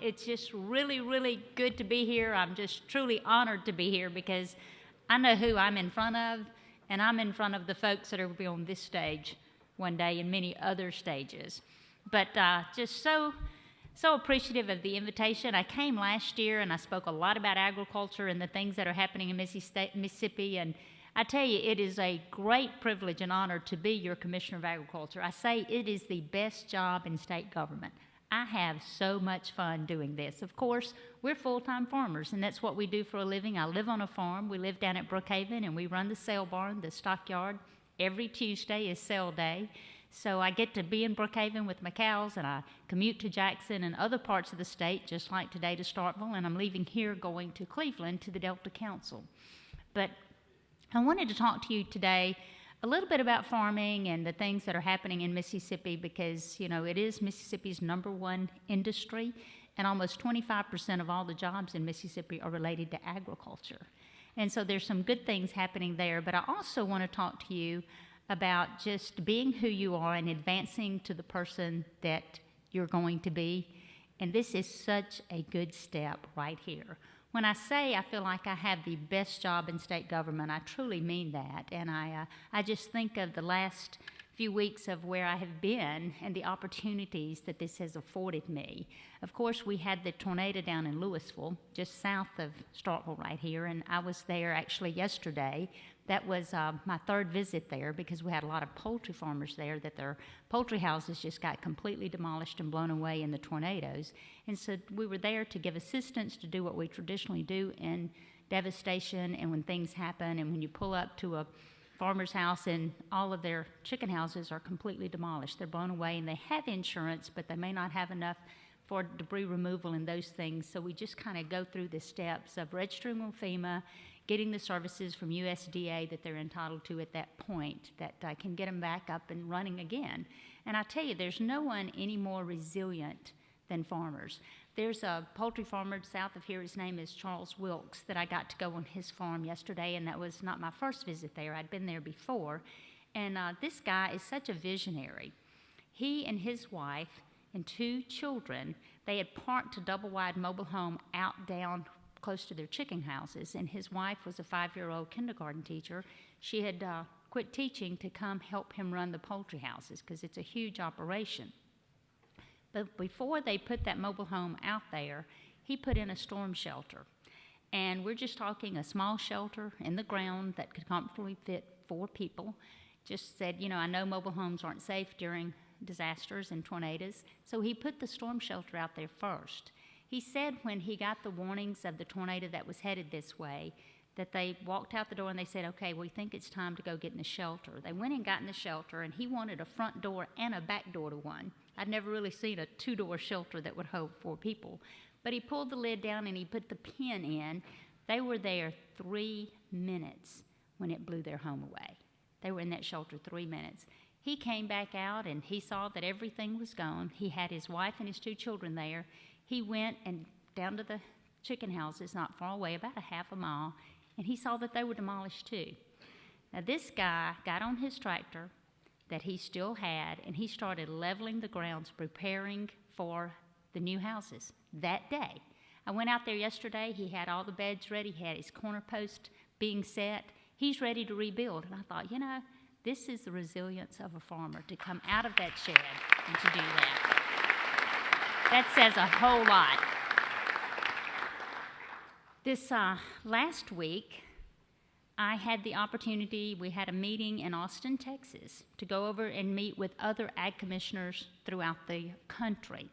It's just really, really good to be here. I'm just truly honored to be here because I know who I'm in front of, and I'm in front of the folks that are going to be on this stage one day and many other stages. But just so appreciative of the invitation. I came last year and I spoke a lot about agriculture and the things that are happening in Mississippi, and I tell you, it is a great privilege and honor to be your Commissioner of Agriculture. I say it is the best job in state government. I have so much fun doing this. Of course, we're full-time farmers, and that's what we do for a living. I live on a farm. We live down at Brookhaven, and we run the sale barn, the stockyard. Every Tuesday is sale day. So I get to be in Brookhaven with my cows, and I commute to Jackson and other parts of the state, just like today to Starkville, and I'm leaving here going to Cleveland to the Delta Council. But I wanted to talk to you today a little bit about farming and the things that are happening in Mississippi because, you know, it is Mississippi's #1 industry, and almost 25% of all the jobs in Mississippi are related to agriculture. And so there's some good things happening there, but I also want to talk to you about just being who you are and advancing to the person that you're going to be. And this is such a good step right here. When I say I feel like I have the best job in state government, I truly mean that. And I just think of the last few weeks of where I have been and the opportunities that this has afforded me. Of course, we had the tornado down in Louisville, just south of Starkville right here, and I was there actually yesterday. That was my third visit there because we had a lot of poultry farmers there that their poultry houses just got completely demolished and blown away in the tornadoes. And so we were there to give assistance to do what we traditionally do in devastation and when things happen and when you pull up to a farmer's house and all of their chicken houses are completely demolished. They're blown away and they have insurance, but they may not have enough for debris removal and those things. So we just kind of go through the steps of registering with Fema, getting the services from USDA that they're entitled to at that point that can get them back up and running again. And I tell you, there's no one any more resilient than farmers. There's a poultry farmer south of here, his name is Charles Wilkes, that I got to go on his farm yesterday, and that was not my first visit there. I'd been there before. And this guy is such a visionary. He and his wife and 2 children, they had parked a double-wide mobile home out down close to their chicken houses, and his wife was a 5-year-old kindergarten teacher. She had quit teaching to come help him run the poultry houses because it's a huge operation. But before they put that mobile home out there, he put in a storm shelter. And we're just talking a small shelter in the ground that could comfortably fit 4 people. Just said, you know, I know mobile homes aren't safe during disasters and tornadoes, so he put the storm shelter out there first. He said when he got the warnings of the tornado that was headed this way, that they walked out the door and they said, okay, we think it's time to go get in the shelter. They went and got in the shelter, and he wanted a front door and a back door to one. I'd never really seen a 2-door shelter that would hold 4 people. But he pulled the lid down and he put the pin in. They were there 3 minutes when it blew their home away. They were in that shelter 3 minutes. He came back out and he saw that everything was gone. He had his wife and his 2 children there. He went and down to the chicken houses not far away, about a half a mile, and he saw that they were demolished too. Now this guy got on his tractor that he still had, and he started leveling the grounds, preparing for the new houses that day. I went out there yesterday. He had all the beds ready. He had his corner post being set. He's ready to rebuild. And I thought, you know, this is the resilience of a farmer, to come out of that shed and to do that. That says a whole lot. This last week, I had the opportunity, we had a meeting in Austin, Texas, to go over and meet with other ag commissioners throughout the country.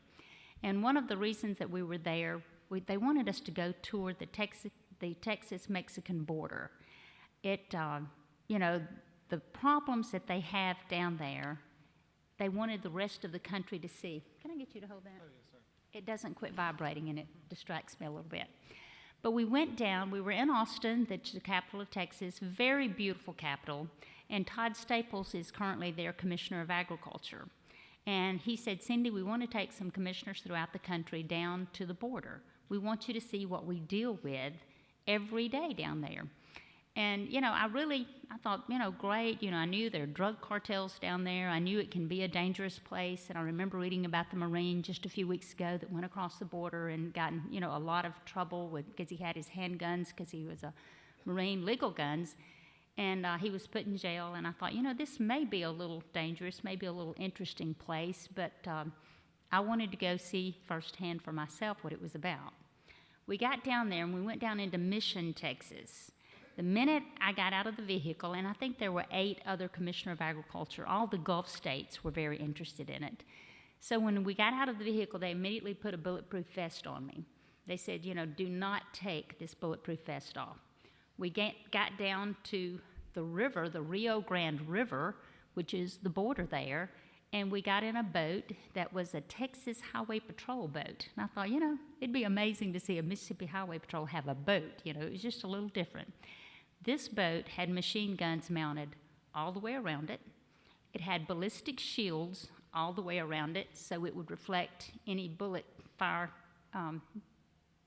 And one of the reasons that we were there, they wanted us to go tour the Texas-Mexican border. You know, the problems that they have down there, they wanted the rest of the country to see. Can I get you to hold that? Oh, yes, sir. It doesn't quit vibrating and it distracts me a little bit. But we went down, we were in Austin, that's the capital of Texas, very beautiful capital, and Todd Staples is currently their Commissioner of Agriculture. And he said, Cindy, we want to take some commissioners throughout the country down to the border. We want you to see what we deal with every day down there. And, I thought, great. I knew there are drug cartels down there. I knew it can be a dangerous place. And I remember reading about the Marine just a few weeks ago that went across the border and gotten, a lot of trouble because he had his handguns because he was a Marine, legal guns. And he was put in jail. And I thought, this may be a little dangerous, maybe a little interesting place. But I wanted to go see firsthand for myself what it was about. We got down there and we went down into Mission, Texas. The minute I got out of the vehicle, and I think there were 8 other Commissioner of Agriculture, all the Gulf states were very interested in it. So when we got out of the vehicle, they immediately put a bulletproof vest on me. They said, do not take this bulletproof vest off. We got down to the river, the Rio Grande River, which is the border there, and we got in a boat that was a Texas Highway Patrol boat. And I thought, it'd be amazing to see a Mississippi Highway Patrol have a boat. It was just a little different. This boat had machine guns mounted all the way around it. It had ballistic shields all the way around it, so it would reflect any bullet fire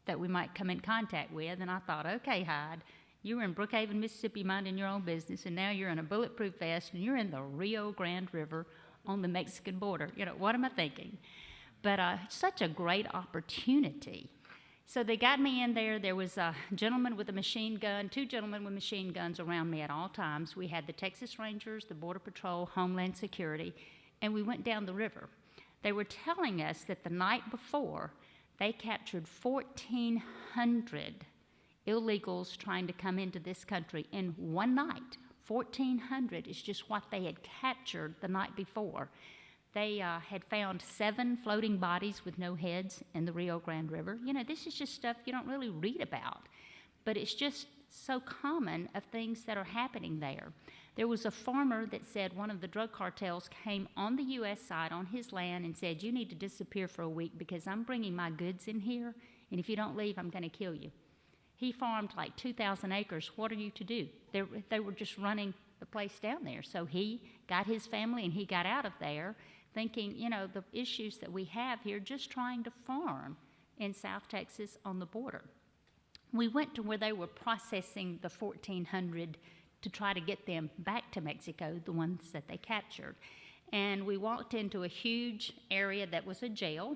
that we might come in contact with. And I thought, okay, Hyde, you were in Brookhaven, Mississippi, minding your own business, and now you're in a bulletproof vest, and you're in the Rio Grande River on the Mexican border. What am I thinking? But such a great opportunity. So they got me in there. There was a gentleman with a machine gun, 2 gentlemen with machine guns around me at all times. We had the Texas Rangers, the Border Patrol, Homeland Security, and we went down the river. They were telling us that the night before, they captured 1,400 illegals trying to come into this country in one night. 1,400 is just what they had captured the night before. They had found 7 floating bodies with no heads in the Rio Grande River. This is just stuff you don't really read about, but it's just so common of things that are happening there. There was a farmer that said one of the drug cartels came on the U.S. side on his land and said, you need to disappear for a week because I'm bringing my goods in here, and if you don't leave, I'm going to kill you. He farmed like 2,000 acres. What are you to do? They were just running the place down there. So he got his family and he got out of there thinking, the issues that we have here, just trying to farm in South Texas on the border. We went to where they were processing the 1,400 to try to get them back to Mexico, the ones that they captured. And we walked into a huge area that was a jail,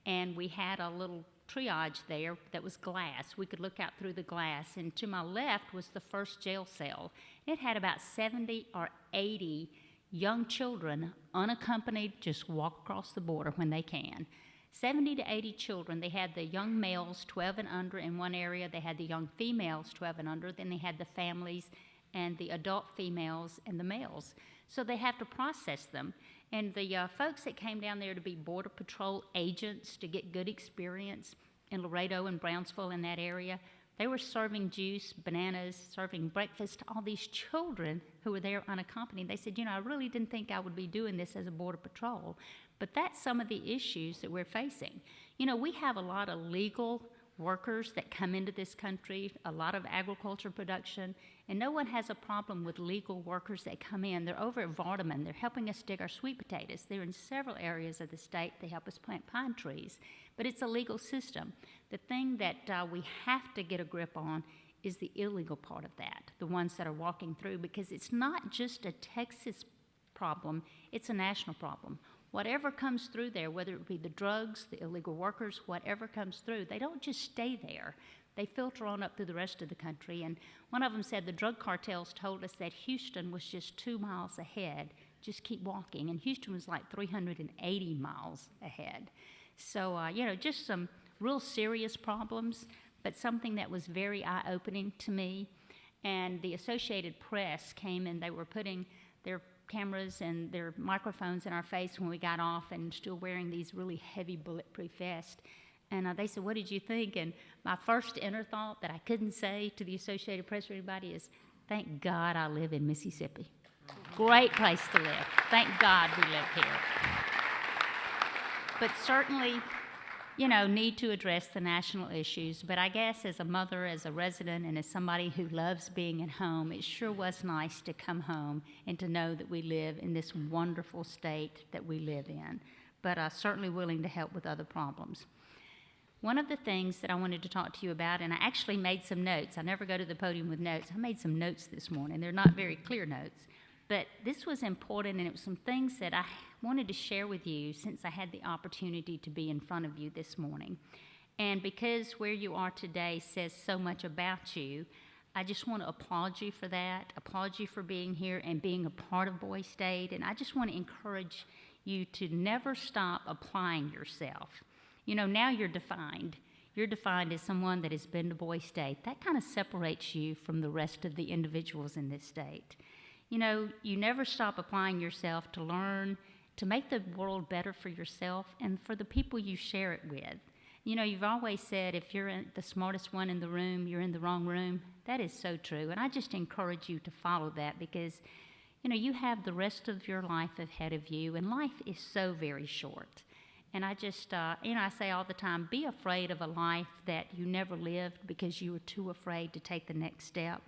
and we had a little triage there that was glass. We could look out through the glass, and to my left was the first jail cell. It had about 70 or 80 young children, unaccompanied, just walk across the border when they can. 70 to 80 children. They had the young males, 12 and under, in one area. They had the young females, 12 and under. Then they had the families and the adult females and the males. So they have to process them. And the folks that came down there to be Border Patrol agents to get good experience in Laredo and Brownsville in that area, they were serving juice, bananas, serving breakfast to all these children who were there unaccompanied. They said, I really didn't think I would be doing this as a Border Patrol, but that's some of the issues that we're facing. We have a lot of legal workers that come into this country, a lot of agriculture production, and no one has a problem with legal workers that come in. They're over at Vardaman. They're helping us dig our sweet potatoes. They're in several areas of the state. They help us plant pine trees, but it's a legal system. The thing that we have to get a grip on is the illegal part of that, the ones that are walking through, because it's not just a Texas problem, it's a national problem. Whatever comes through there, whether it be the drugs, the illegal workers, whatever comes through, they don't just stay there. They filter on up through the rest of the country. And one of them said the drug cartels told us that Houston was just 2 miles ahead. Just keep walking. And Houston was like 380 miles ahead. So, just some real serious problems, but something that was very eye-opening to me. And the Associated Press came and they were putting their cameras and their microphones in our face when we got off, and still wearing these really heavy bulletproof vests. And they said, what did you think? And my first inner thought that I couldn't say to the Associated Press or anybody is, thank God I live in Mississippi. Great place to live. Thank God we live here. But certainly, need to address the national issues. But I guess as a mother, as a resident, and as somebody who loves being at home, it sure was nice to come home and to know that we live in this wonderful state that we live in. But certainly willing to help with other problems. One of the things that I wanted to talk to you about, and I actually made some notes. I never go to the podium with notes. I made some notes this morning. They're not very clear notes. But this was important, and it was some things that I wanted to share with you since I had the opportunity to be in front of you this morning. And because where you are today says so much about you, I just want to applaud you for that, applaud you for being here and being a part of Boy State. And I just want to encourage you to never stop applying yourself. You know, now you're defined. You're defined as someone that has been to Boy State. That kind of separates you from the rest of the individuals in this state. You know, you never stop applying yourself to learn, to make the world better for yourself and for the people you share it with. You know, you've always said if you're the smartest one in the room, you're in the wrong room. That is so true. And I just encourage you to follow that because, you know, you have the rest of your life ahead of you, and life is so very short. And I just, I say all the time, be afraid of a life that you never lived because you were too afraid to take the next step.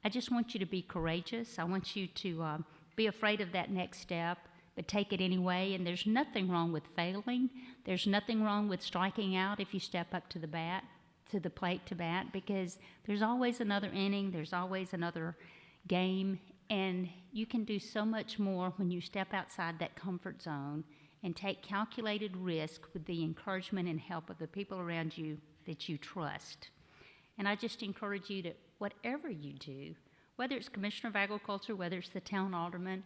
I just want you to be courageous. I want you to be afraid of that next step, but take it anyway. And there's nothing wrong with failing. There's nothing wrong with striking out if you step up to the plate to bat, because there's always another inning. There's always another game. And you can do so much more when you step outside that comfort zone and take calculated risk with the encouragement and help of the people around you that you trust. And I just encourage you to, whatever you do, whether it's Commissioner of Agriculture, whether it's the town alderman,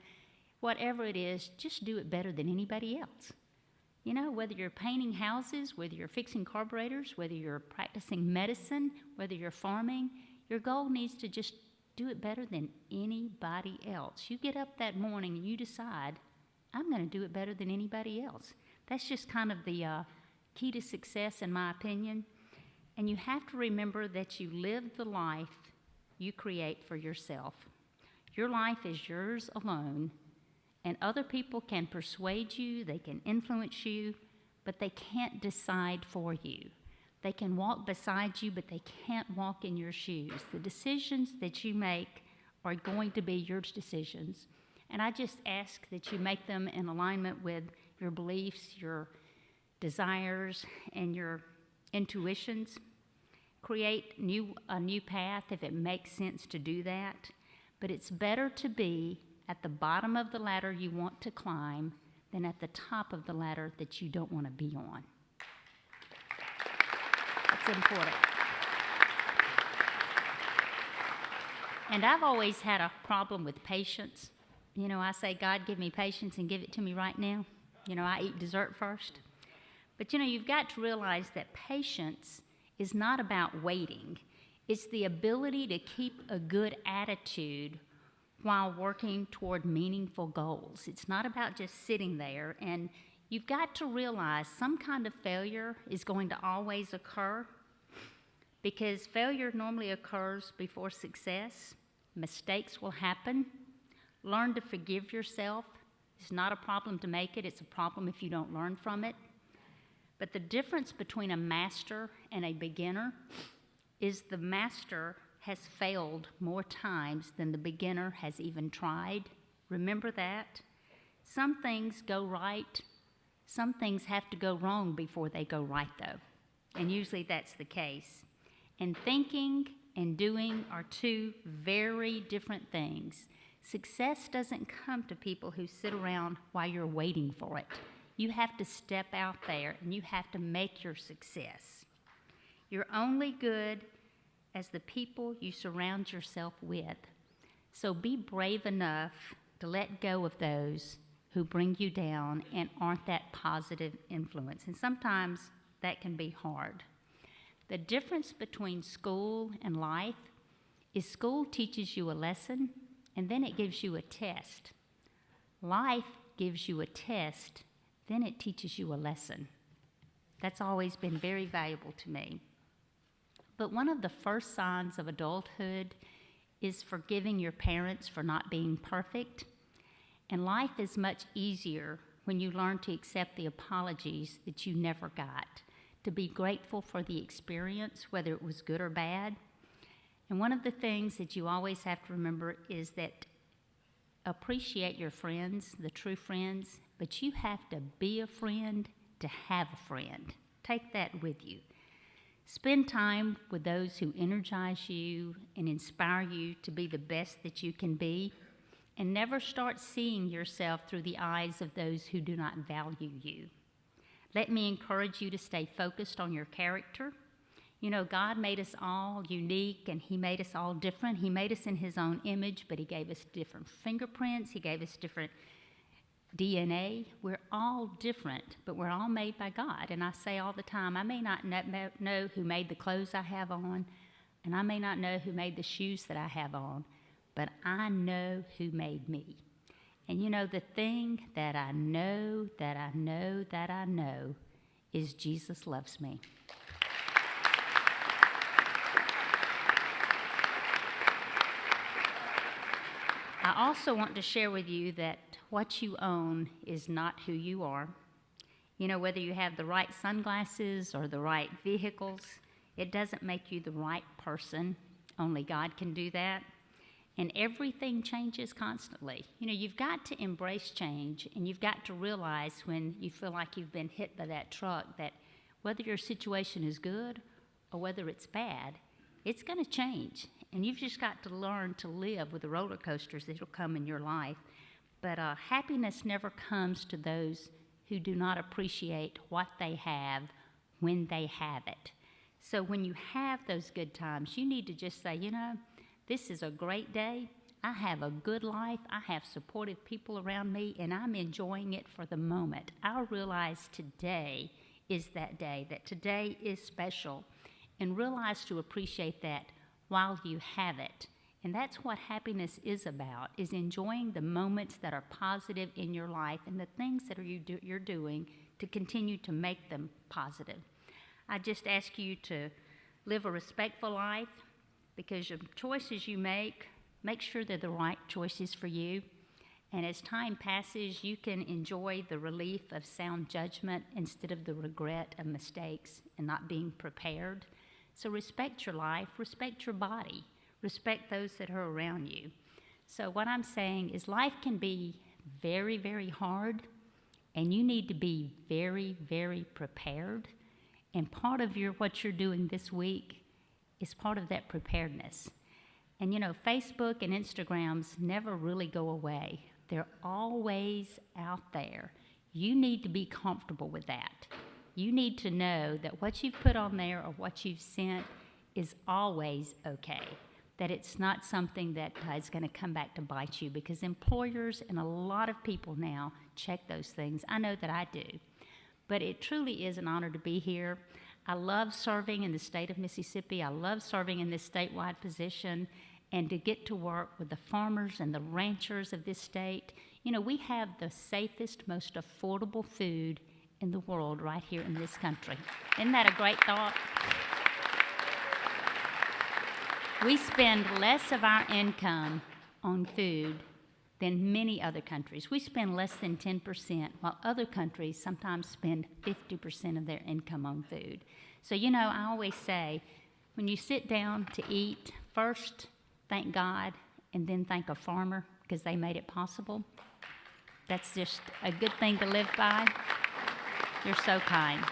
whatever it is, just do it better than anybody else. You know, whether you're painting houses, whether you're fixing carburetors, whether you're practicing medicine, whether you're farming, your goal needs to just do it better than anybody else. You get up that morning and you decide, I'm going to do it better than anybody else. That's just kind of the key to success, in my opinion. And you have to remember that you live the life you create for yourself. Your life is yours alone, and other people can persuade you, they can influence you, but they can't decide for you. They can walk beside you, but they can't walk in your shoes. The decisions that you make are going to be your decisions. And I just ask that you make them in alignment with your beliefs, your desires, and your intuitions. Create a new path if it makes sense to do that. But it's better to be at the bottom of the ladder you want to climb than at the top of the ladder that you don't want to be on. That's important. And I've always had a problem with patience. You know, I say, God, give me patience and give it to me right now. You know, I eat dessert first. But, you know, you've got to realize that patience is not about waiting. It's the ability to keep a good attitude while working toward meaningful goals. It's not about just sitting there. And you've got to realize some kind of failure is going to always occur because failure normally occurs before success. Mistakes will happen. Learn to forgive yourself. It's not a problem to make it. It's a problem if you don't learn from it. But the difference between a master and a beginner is the master has failed more times than the beginner has even tried. Remember that. Some things go right. Some things have to go wrong before they go right, though. And usually that's the case. And thinking and doing are two very different things. Success doesn't come to people who sit around while you're waiting for it. You have to step out there and you have to make your success. You're only good as the people you surround yourself with. So be brave enough to let go of those who bring you down and aren't that positive influence. And sometimes that can be hard. The difference between school and life is school teaches you a lesson and then it gives you a test. Life gives you a test, then it teaches you a lesson. That's always been very valuable to me. But one of the first signs of adulthood is forgiving your parents for not being perfect. And life is much easier when you learn to accept the apologies that you never got, to be grateful for the experience, whether it was good or bad. And one of the things that you always have to remember is that appreciate your friends, the true friends, but you have to be a friend to have a friend. Take that with you. Spend time with those who energize you and inspire you to be the best that you can be. And never start seeing yourself through the eyes of those who do not value you. Let me encourage you to stay focused on your character. You know, God made us all unique, and He made us all different. He made us in His own image, but He gave us different fingerprints. He gave us different DNA. We're all different, but we're all made by God. And I say all the time, I may not know who made the clothes I have on, and I may not know who made the shoes that I have on, but I know who made me. And you know, the thing that I know, that I know, that I know is Jesus loves me. I also want to share with you that what you own is not who you are. You know, whether you have the right sunglasses or the right vehicles, it doesn't make you the right person. Only God can do that. And everything changes constantly. You know, you've got to embrace change, and you've got to realize when you feel like you've been hit by that truck that whether your situation is good or whether it's bad, it's going to change. And you've just got to learn to live with the roller coasters that will come in your life. But happiness never comes to those who do not appreciate what they have when they have it. So when you have those good times, you need to just say, you know, this is a great day. I have a good life. I have supportive people around me, and I'm enjoying it for the moment. I realize today is that day, that today is special, and realize to appreciate that while you have it. And that's what happiness is about, is enjoying the moments that are positive in your life and the things that you're doing to continue to make them positive. I just ask you to live a respectful life, because the choices you make sure they're the right choices for you. And as time passes, you can enjoy the relief of sound judgment instead of the regret of mistakes and not being prepared. So respect your life, respect your body, respect those that are around you. So what I'm saying is life can be very, very hard, and you need to be very, very prepared. And part of what you're doing this week is part of that preparedness. And you know, Facebook and Instagrams never really go away. They're always out there. You need to be comfortable with that. You need to know that what you've put on there or what you've sent is always okay, that it's not something that is going to come back to bite you, because employers and a lot of people now check those things. I know that I do. But it truly is an honor to be here. I love serving in the state of Mississippi. I love serving in this statewide position, and to get to work with the farmers and the ranchers of this state. You know, we have the safest, most affordable food in the world right here in this country. Isn't that a great thought? We spend less of our income on food than many other countries. We spend less than 10%, while other countries sometimes spend 50% of their income on food. So, you know, I always say, when you sit down to eat, first thank God and then thank a farmer, because they made it possible. That's just a good thing to live by. You're so kind.